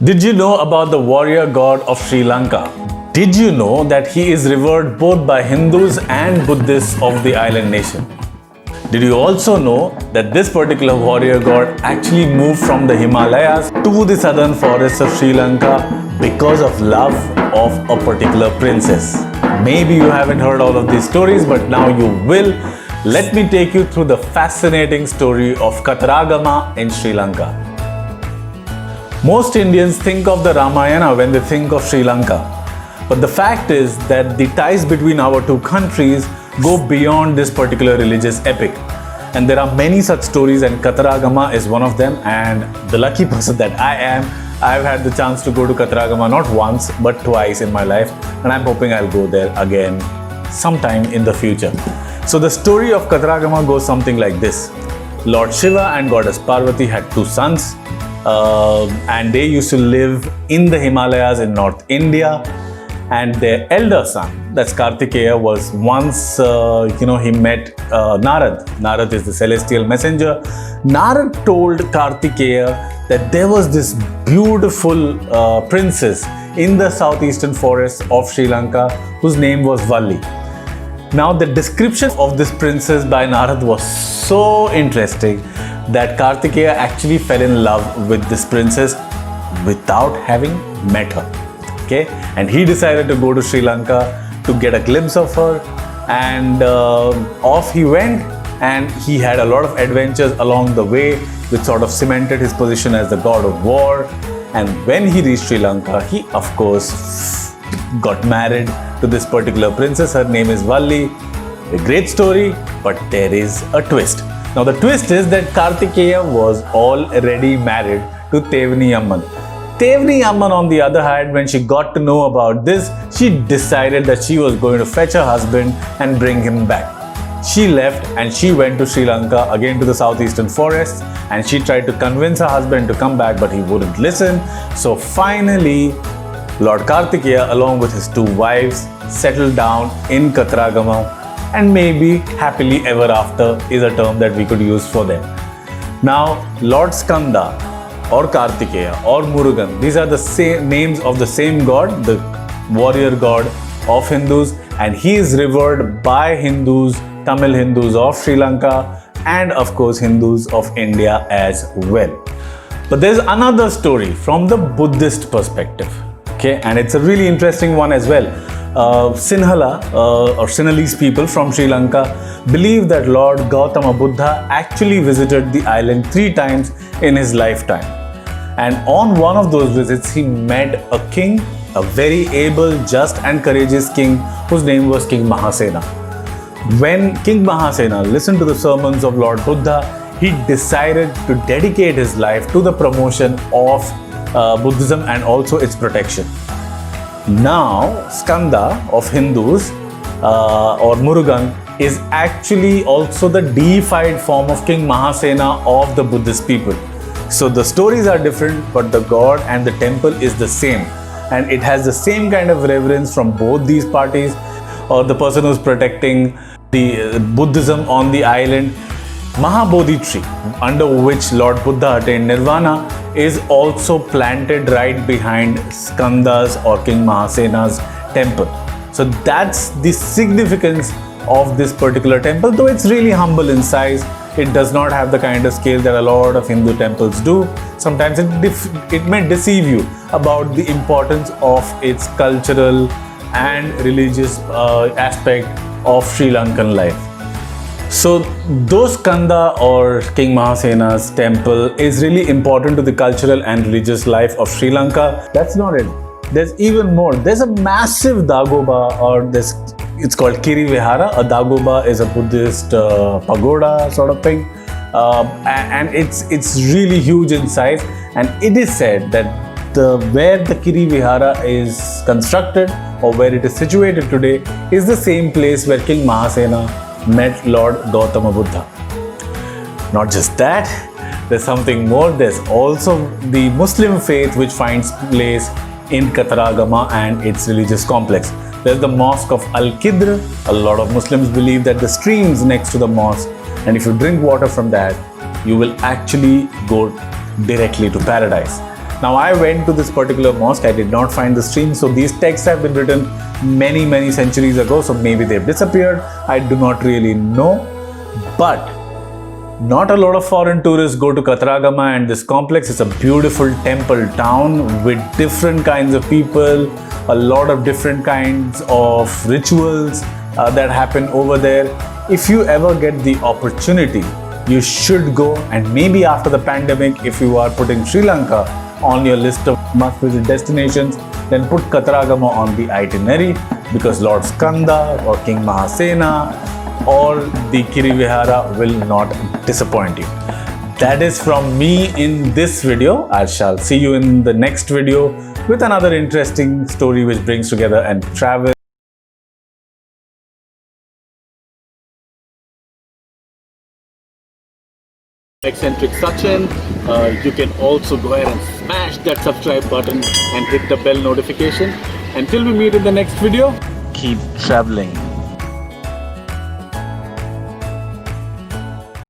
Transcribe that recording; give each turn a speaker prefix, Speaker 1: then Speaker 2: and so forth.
Speaker 1: Did you know about the warrior god of Sri Lanka? Did you know that he is revered both by Hindus and Buddhists of the island nation? Did you also know that this particular warrior god actually moved from the Himalayas to the southern forests of Sri Lanka because of love of a particular princess? Maybe you haven't heard all of these stories, but now you will. Let me take you through the fascinating story of Kataragama in Sri Lanka. Most Indians think of the Ramayana when they think of Sri Lanka. But the fact is that the ties between our two countries go beyond this particular religious epic. And there are many such stories, and Kataragama is one of them. And the lucky person that I am, I've had the chance to go to Kataragama not once but twice in my life, and I'm hoping I'll go there again sometime in the future. So the story of Kataragama goes something like this. Lord Shiva and Goddess Parvati had two sons, and they used to live in the Himalayas in North India. And their elder son, that's Kartikeya, was once, he met Narad. Narad is the celestial messenger. Narad told Kartikeya that there was this beautiful princess in the southeastern forests of Sri Lanka whose name was Valli. Now, the description of this princess by Narad was so interesting that Kartikeya actually fell in love with this princess without having met her. Okay? And he decided to go to Sri Lanka to get a glimpse of her, and off he went, and he had a lot of adventures along the way which sort of cemented his position as the god of war. And when he reached Sri Lanka, he of course got married to this particular princess. Her name is Valli. A great story, but there is a twist. Now the twist is that Kartikeya was already married to Tevni Amman. Tevni Amman, on the other hand, when she got to know about this, she decided that she was going to fetch her husband and bring him back. She left and she went to Sri Lanka, again to the southeastern forests, and she tried to convince her husband to come back, but he wouldn't listen. So finally, Lord Kartikeya, along with his two wives, settled down in Kataragama, and maybe happily ever after is a term that we could use for them. Now, Lord Skanda or Kartikeya or Murugan, these are the same names of the same god, the warrior god of Hindus, and he is revered by Hindus, Tamil Hindus of Sri Lanka, and of course Hindus of India as well. But there's another story from the Buddhist perspective, okay, and it's a really interesting one as well. Sinhala or Sinhalese people from Sri Lanka believe that Lord Gautama Buddha actually visited the island 3 times in his lifetime. And on one of those visits, he met a king, a very able, just and courageous king whose name was King Mahasena. When King Mahasena listened to the sermons of Lord Buddha, he decided to dedicate his life to the promotion of Buddhism and also its protection. Now, Skanda of Hindus or Murugan is actually also the deified form of King Mahasena of the Buddhist people. So the stories are different, but the god and the temple is the same, and it has the same kind of reverence from both these parties, or the person who's protecting the Buddhism on the island. Mahabodhi tree, under which Lord Buddha attained nirvana, is also planted right behind Skanda's or King Mahasena's temple. So that's the significance of this particular temple, though it's really humble in size. It does not have the kind of scale that a lot of Hindu temples do. Sometimes it may deceive you about the importance of its cultural and religious aspect of Sri Lankan life. So, though Skanda or King Mahasena's temple is really important to the cultural and religious life of Sri Lanka, that's not it. There's even more. There's a massive Dagoba, or it's called Kiri Vihara. A Dagoba is a Buddhist pagoda sort of thing, and it's really huge in size. And it is said that where the Kiri Vihara is constructed, or where it is situated today, is the same place where King Mahasena met Lord Gautama Buddha. Not just that, there's something more. There's also the Muslim faith which finds place in Kataragama and its religious complex. There's the mosque of Al-Qidr. A lot of Muslims believe that the streams next to the mosque, and if you drink water from that, you will actually go directly to paradise. Now I went to this particular mosque, I did not find the stream, so these texts have been written many centuries ago, so maybe they've disappeared, I do not really know. But not a lot of foreign tourists go to Kataragama and this complex. It's a beautiful temple town with different kinds of people, a lot of different kinds of rituals that happen over there. If you ever get the opportunity, you should go, and maybe after the pandemic, if you are putting Sri Lanka on your list of must-visit destinations, then put Kataragama on the itinerary, because Lord Skanda or King Mahasena or the Kirivihara will not disappoint you. That is from me in this video. I shall see you in the next video with another interesting story which brings together and travel. EccentricSachin. You can also go ahead and smash that subscribe button and hit the bell notification. Until we meet in the next video, keep traveling.